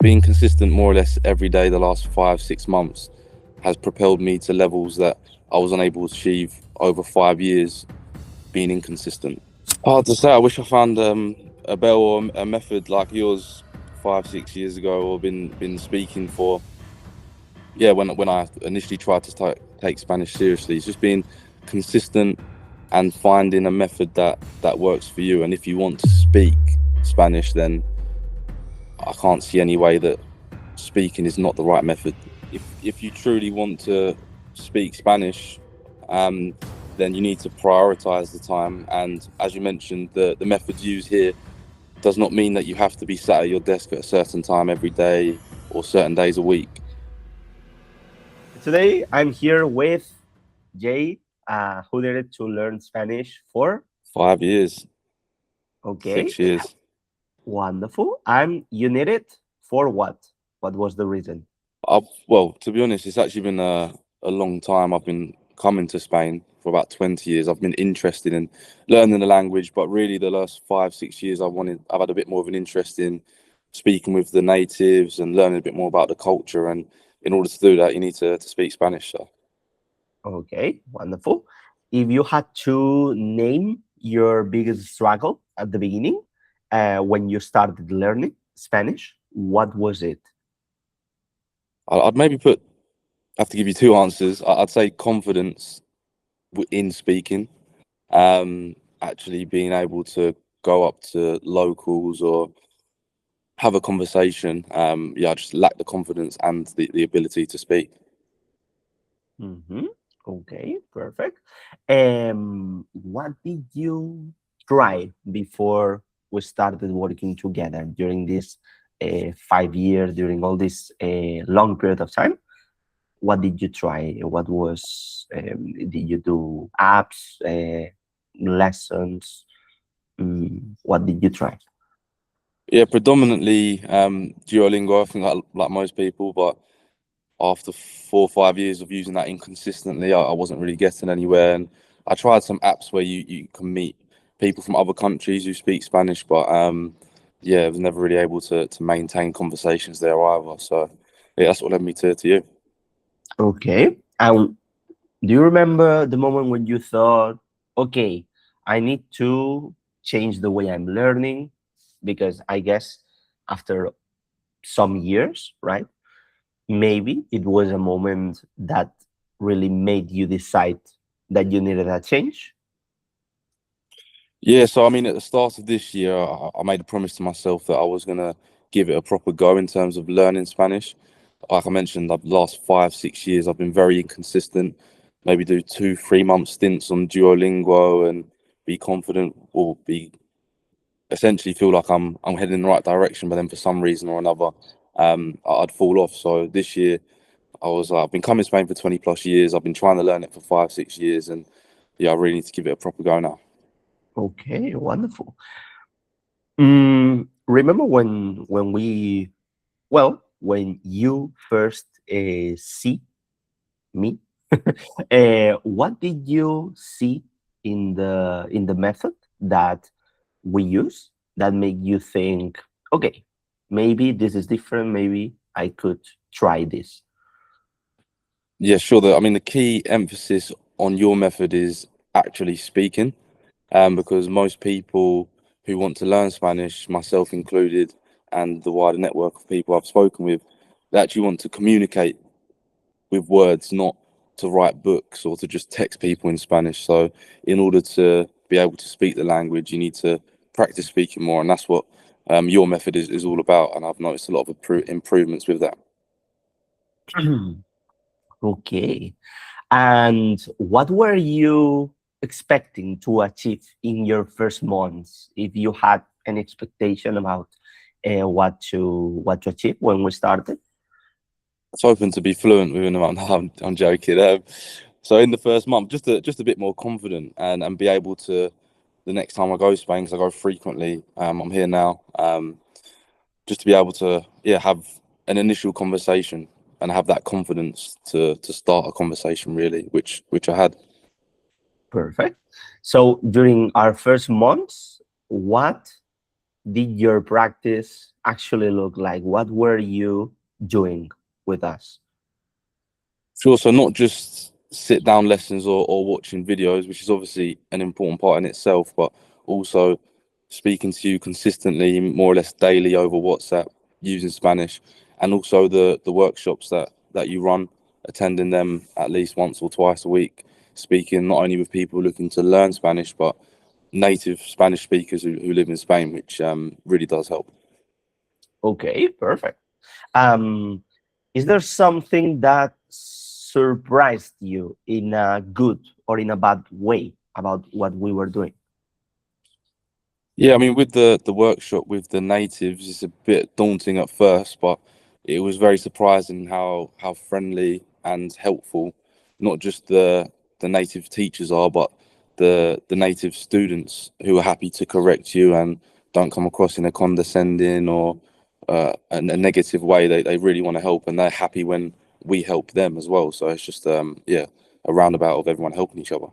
being consistent more or less every day the last 5, 6 months has propelled me to levels that I was unable to achieve over 5 years being inconsistent. Hard to say. I wish I found a bell or a method like yours 5, 6 years ago, or been speaking for when I initially tried to take Spanish seriously. It's just being consistent and finding a method that works for you. And if you want to speak Spanish, then I can't see any way that speaking is not the right method. If you truly want to speak Spanish, um, then you need to prioritize the time. And as you mentioned, the methods used here does not mean that you have to be sat at your desk at a certain time every day or certain days a week. Today, I'm here with Jay, who needed to learn Spanish for. 5 years, Okay, 6 years. wonderful. And you need it for what? What was the reason? Well, to be honest, it's actually been a long time. I've been coming to Spain for about 20 years. I've been interested in learning the language, but really the last 5, 6 years, I've had a bit more of an interest in speaking with the natives and learning a bit more about the culture. And in order to do that, you need to speak Spanish. So Okay, wonderful. If you had to name your biggest struggle at the beginning, when you started learning Spanish, what was it? I'd maybe have to give you two answers. I'd say confidence in speaking, actually being able to go up to locals or have a conversation. I just lack the confidence and the ability to speak. Mm-hmm. Okay, perfect. What did you try before we started working together during this 5 years, during all this long period of time? What did you try? What was, did you do apps, lessons? What did you try? Yeah, predominantly Duolingo. I think like most people, but after 4 or 5 years of using that inconsistently, I wasn't really getting anywhere. And I tried some apps where you can meet people from other countries who speak Spanish, but I was never really able to maintain conversations there either. So yeah, that's what led me to you. Okay. And do you remember the moment when you thought, okay, I need to change the way I'm learning? Because I guess after some years, right? Maybe it was a moment that really made you decide that you needed a change. Yeah, so I mean, at the start of this year, I made a promise to myself that I was gonna give it a proper go in terms of learning Spanish. Like I mentioned, the last 5, 6 years, I've been very inconsistent. Maybe do 2, 3 month stints on Duolingo and be confident or be essentially feel like I'm heading in the right direction, but then for some reason or another, I'd fall off. So this year, I've been coming to Spain for 20 plus years. I've been trying to learn it for 5, 6 years, and yeah, I really need to give it a proper go now. Okay, wonderful. Remember when we when you first see me, what did you see in the method that we use that made you think, okay, maybe this is different, maybe I could try this? Yeah, sure. I mean, the key emphasis on your method is actually speaking, because most people who want to learn Spanish, myself included, and the wider network of people I've spoken with, they actually want to communicate with words, not to write books or to just text people in Spanish. So, in order to be able to speak the language, you need to practice speaking more, and that's what your method is all about. And I've noticed a lot of improvements with that. Okay. And what were you expecting to achieve in your first months? If you had an expectation about what to achieve when we started? It's hoping to be fluent within a month. I'm joking. So in the first month, just a bit more confident and be able to the next time I go to Spain, because I go frequently. I'm here now. Just to be able to have an initial conversation and have that confidence to start a conversation really, which I had. Perfect. So during our first months, what? did your practice actually look like? What were you doing with us? Sure. So not just sit down lessons or watching videos, which is obviously an important part in itself, but also speaking to you consistently, more or less daily over WhatsApp using Spanish, and also the workshops that you run, attending them at least once or twice a week, speaking not only with people looking to learn Spanish, but native Spanish speakers who live in Spain, which really does help. Okay, perfect. Um, is there something that surprised you in a good or in a bad way about what we were doing? Yeah, I mean, with the workshop with the natives, it's a bit daunting at first, but it was very surprising how friendly and helpful not just the native teachers are, but the native students who are happy to correct you and don't come across in a condescending or a negative way. They really want to help, and they're happy when we help them as well. So it's just yeah, a roundabout of everyone helping each other.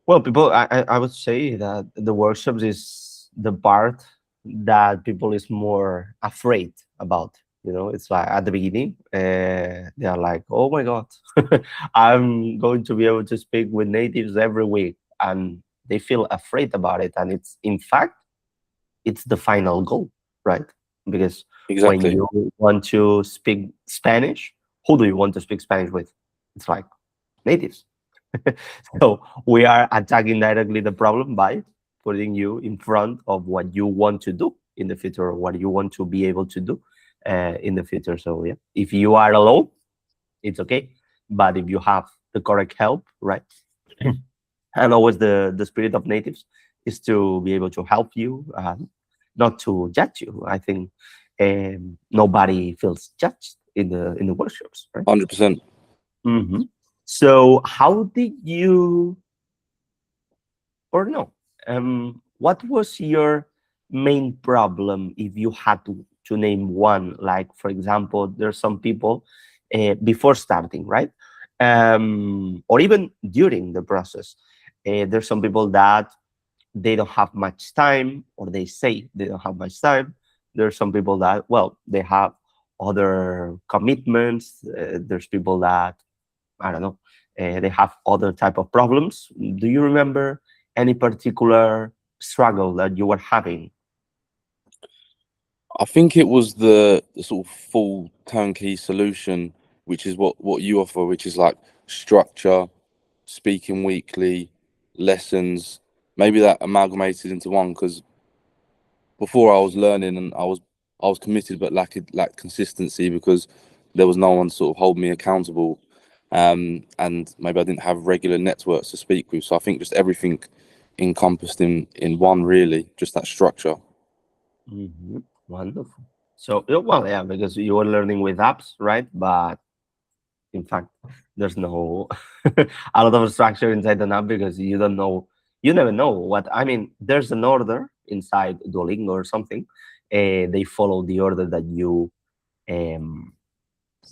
Well, people, I would say that the workshops is the part that people is more afraid about. You know, it's like at the beginning, they are like, "Oh my God, I'm going to be able to speak with natives every week," and they feel afraid about it. And it's in fact, it's the final goal, right? Because when Exactly. you want to speak Spanish, who do you want to speak Spanish with? It's like natives. So we are attacking directly the problem by putting you in front of what you want to do in the future, or what you want to be able to do in the future. So yeah, if you are alone, it's okay. But if you have the correct help, right? And always the spirit of natives is to be able to help you, not to judge you. I think nobody feels judged in the workshops, right? 100%. Hmm. So how did you, or no, what was your main problem if you had to name one? Like, for example, there's some people before starting, right? Or even during the process, there's some people that they don't have much time, or they say they don't have much time. There's some people that, well, they have other commitments. There's people that, I don't know, they have other type of problems. Do you remember any particular struggle that you were having? I think it was the sort of full turnkey solution, which is what you offer, which is like structure, speaking weekly, lessons, maybe that amalgamated into one. Because before I was learning and I was committed, but lacked consistency because there was no one to sort of hold me accountable, and maybe I didn't have regular networks to speak with. So I think just everything encompassed in one, really, just that structure. Hmm. Wonderful. So, well, yeah, because you were learning with apps, right? But in fact, there's no a lot of structure inside an app, because you don't know, you never know what. I mean, there's an order inside Duolingo or something. They follow the order that um,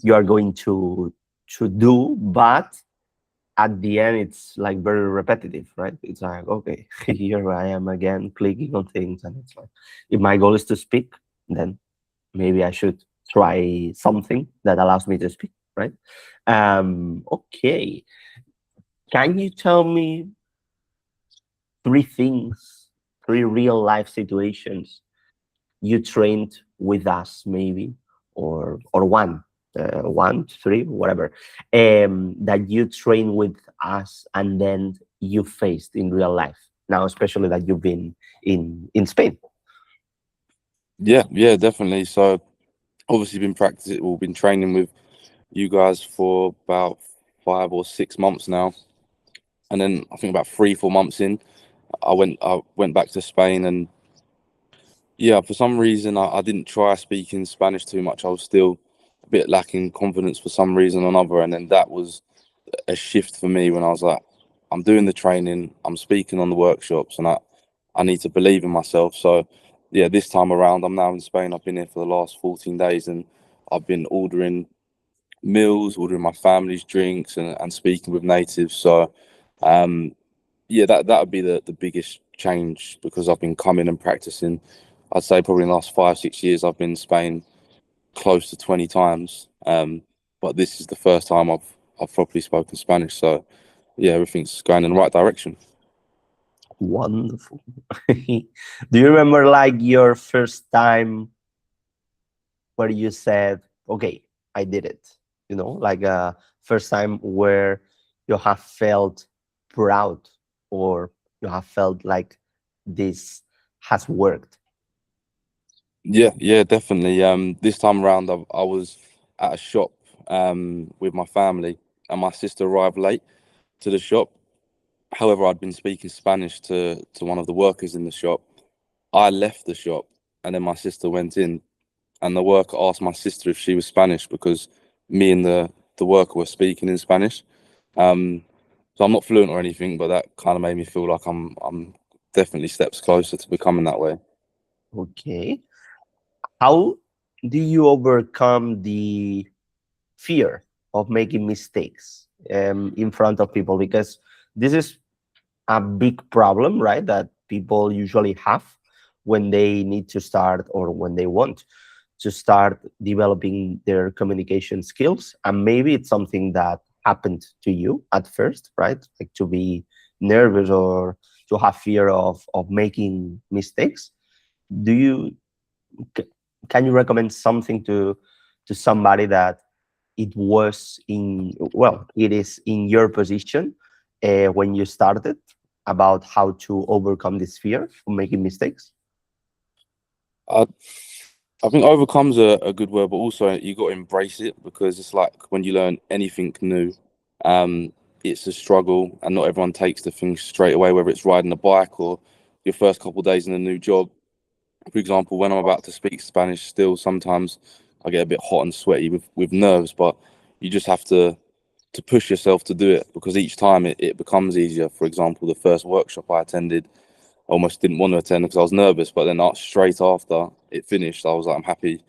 you are going to do, but at the end it's like very repetitive, right? It's like, okay, here I am again clicking on things, and it's like, if my goal is to speak, then maybe I should try something that allows me to speak, right? Okay, can you tell me three things, three real life situations you trained with us, maybe, or one, one, three, whatever, that you trained with us and then you faced in real life now, especially that you've been in Spain? Yeah, yeah, definitely. So obviously been practicing or been training with you guys for about 5 or 6 months now, and then I think about 3 4 months in, I went back to Spain, and yeah, for some reason I didn't try speaking Spanish too much. I was still a bit lacking confidence for some reason or another, and then that was a shift for me when I was like, I'm doing the training, I'm speaking on the workshops, and I need to believe in myself. So yeah, this time around I'm now in Spain. I've been here for the last 14 days, and I've been ordering meals, ordering my family's drinks, and speaking with natives. So yeah, that would be the biggest change, because I've been coming and practicing I'd say probably in the last 5 6 years I've been to Spain close to 20 times. But this is the first time I've properly spoken Spanish. So yeah, everything's going in the right direction. Wonderful. Do you remember like your first time where you said, okay, I did it? Like a first time where you have felt proud, or you have felt like this has worked. Yeah, definitely. This time around, I was at a shop with my family, and my sister arrived late to the shop. However, I'd been speaking Spanish to one of the workers in the shop. I left the shop, and then my sister went in, and the worker asked my sister if she was Spanish because me and the worker were speaking in Spanish. Um, so I'm not fluent or anything, but that kind of made me feel like I'm definitely steps closer to becoming that way. Okay. How do you overcome the fear of making mistakes in front of people? Because this is a big problem, right? That people usually have when they need to start, or when they want to start developing their communication skills. And maybe it's something that happened to you at first, right? Like to be nervous, or to have fear of making mistakes. Do you c- can you recommend something to somebody that it is in your position when you started, about how to overcome this fear of making mistakes? I I think overcome's a good word, but also you got to embrace it because it's like when you learn anything new, um, it's a struggle, and not everyone takes the things straight away. Whether it's riding a bike or your first couple of days in a new job. For example, when I'm about to speak Spanish, still sometimes I get a bit hot and sweaty with nerves, but you just have to push yourself to do it because each time it becomes easier. For example, the first workshop I attended, I almost didn't want to attend because I was nervous, but then straight after it finished, I was like, I'm happy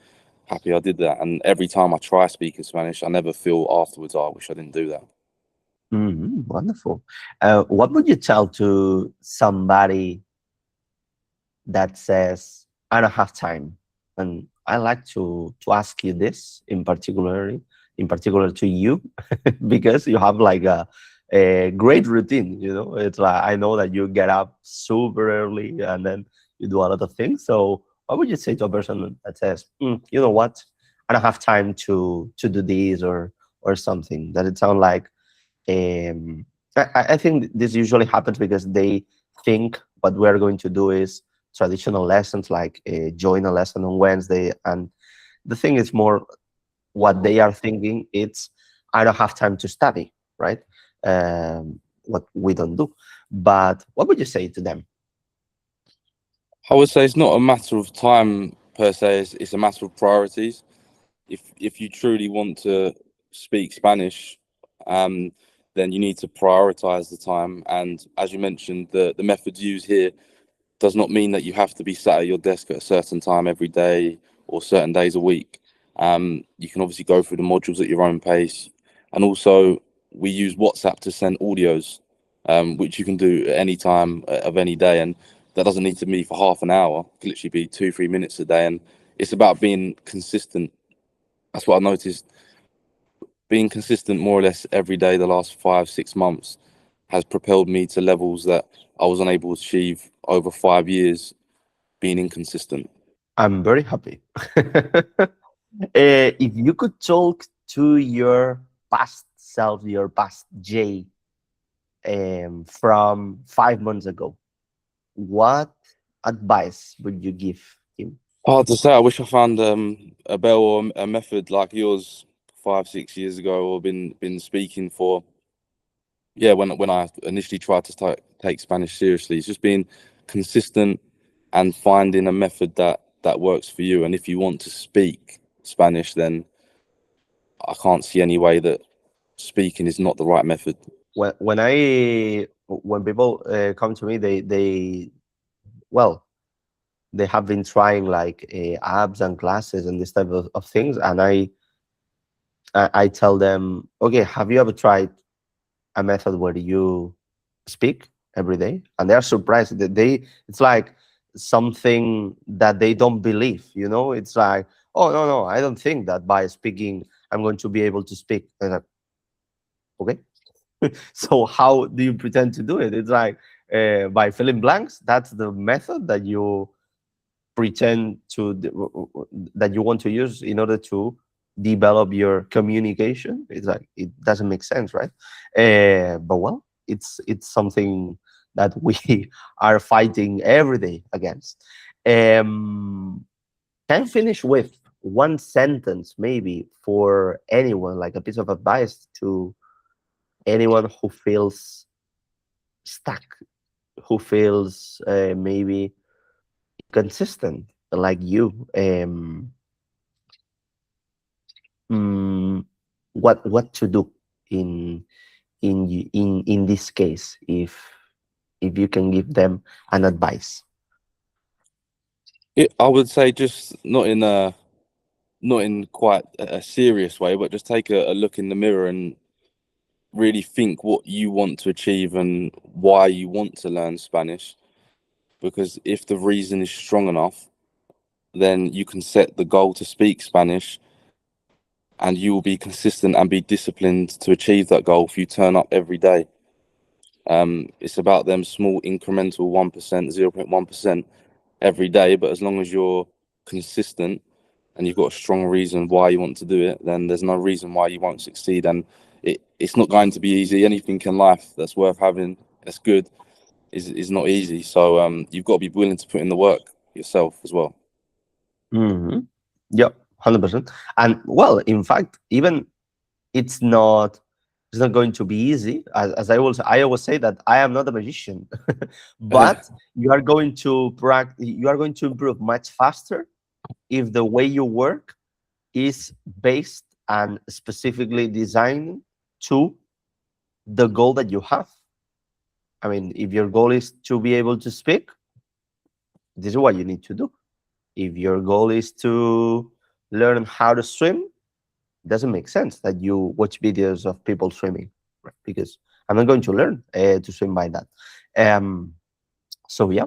I did that. And every time I try speaking Spanish, I never feel afterwards, oh, I wish I didn't do that. Wonderful. What would you tell to somebody that says, I don't have time? And I like to ask you this in particular to you, because you have like a great routine. It's like, I know that you get up super early, and then you do a lot of things. So what would you say to a person that says, you know what, I don't have time to do this, or something that it sounds like, I think this usually happens because they think what we're going to do is traditional lessons, like join a lesson on Wednesday. And the thing is more, what they are thinking, it's, I don't have time to study, right? What we don't do. But what would you say to them? I would say it's not a matter of time per se, it's a matter of priorities. If you truly want to speak Spanish, um, then you need to prioritize the time. And as you mentioned, the methods used here does not mean that you have to be sat at your desk at a certain time every day or certain days a week. You can obviously go through the modules at your own pace. And also, we use WhatsApp to send audios, which you can do at any time of any day. And that doesn't need to be for half an hour, it can literally be 2 3 minutes a day. And it's about being consistent. That's what I noticed. Being consistent more or less every day the last 5 6 months has propelled me to levels that I was unable to achieve over 5 years being inconsistent. I'm very happy. If you could talk to your past self, your past Jay, from 5 months ago, what advice would you give him? Hard to say. I wish I found a bell or a method like yours 5 6 years ago, or been speaking for. Yeah, when I initially tried to take Spanish seriously, it's just being consistent and finding a method that works for you. And if you want to speak Spanish, then I can't see any way that speaking is not the right method. When people come to me, well, they have been trying like apps and classes and this type of things, and I tell them, okay, have you ever tried a method where you speak every day? And they are surprised that it's like something that they don't believe. You know, it's like, oh no, no, I don't think that by speaking I'm going to be able to speak. And like, okay, so how do you pretend to do it? It's like by filling blanks. That's the method that you pretend to that you want to use in order to develop your communication. It's like it doesn't make sense, right? But well, it's something that we are fighting every day against. Can you finish with one sentence maybe for anyone, like a piece of advice to anyone who feels stuck, who feels maybe consistent like you? mm, what to do in in this case, if you can give them an advice? I would say just not in quite a serious way, but just take a look in the mirror and really think what you want to achieve and why you want to learn Spanish. Because if the reason is strong enough, then you can set the goal to speak Spanish and you will be consistent and be disciplined to achieve that goal if you turn up every day. It's about them small incremental 1%, 0.1% every day. But as long as you're consistent and you've got a strong reason why you want to do it, then there's no reason why you won't succeed. And it's not going to be easy. Anything in life that's worth having, that's good, is not easy. So you've got to be willing to put in the work yourself as well. Hmm. Yeah, 100%. And well, in fact, even it's not it's not going to be easy, as I always say that I am not a magician. But you are going to you are going to improve much faster if the way you work is based and specifically designed to the goal that you have. I mean, if your goal is to be able to speak, this is what you need to do. If your goal is to learn how to swim, it doesn't make sense that you watch videos of people swimming, right? Because I'm not going to learn to swim by that. Um, so yeah,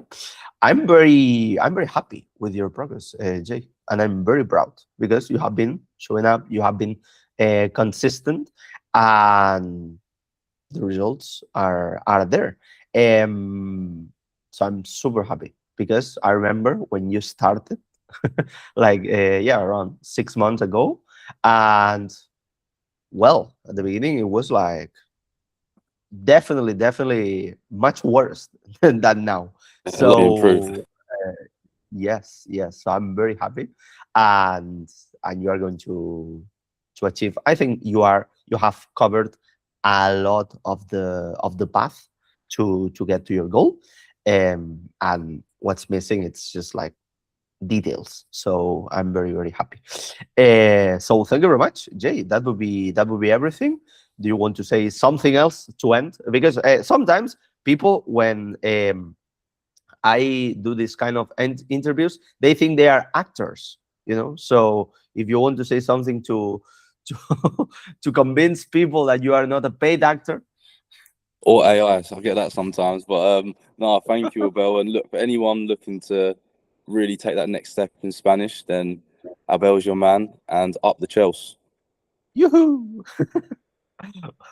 I'm very happy with your progress, Jay, and I'm very proud because you have been showing up, you have been consistent, and the results are there. So I'm super happy because I remember when you started, like yeah, around 6 months ago, and well, at the beginning it was like definitely much worse than now. A lot improved. So yes, yes. So I'm very happy, and you are going to achieve. I think you have covered a lot of the path to get to your goal, and what's missing, it's just like details. So I'm very happy. So thank you very much, Jay. That would be everything. Do you want to say something else to end? Because sometimes people, when I do this kind of interviews, they think they are actors, you know. So if you want to say something to to convince people that you are not a paid actor. Or AI, so I get that sometimes. But no, thank you, Abel. And look, for anyone looking to really take that next step in Spanish, then Abel's your man, and up the Chelsea. Yoo-hoo!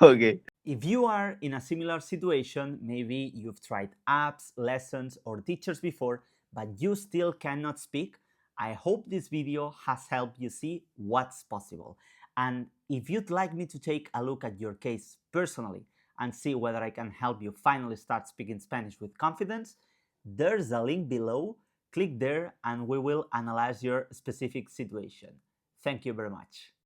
Okay. If you are in a similar situation, maybe you've tried apps, lessons, or teachers before, but you still cannot speak, I hope this video has helped you see what's possible. And if you'd like me to take a look at your case personally and see whether I can help you finally start speaking Spanish with confidence, there's a link below. Click there and we will analyze your specific situation. Thank you very much.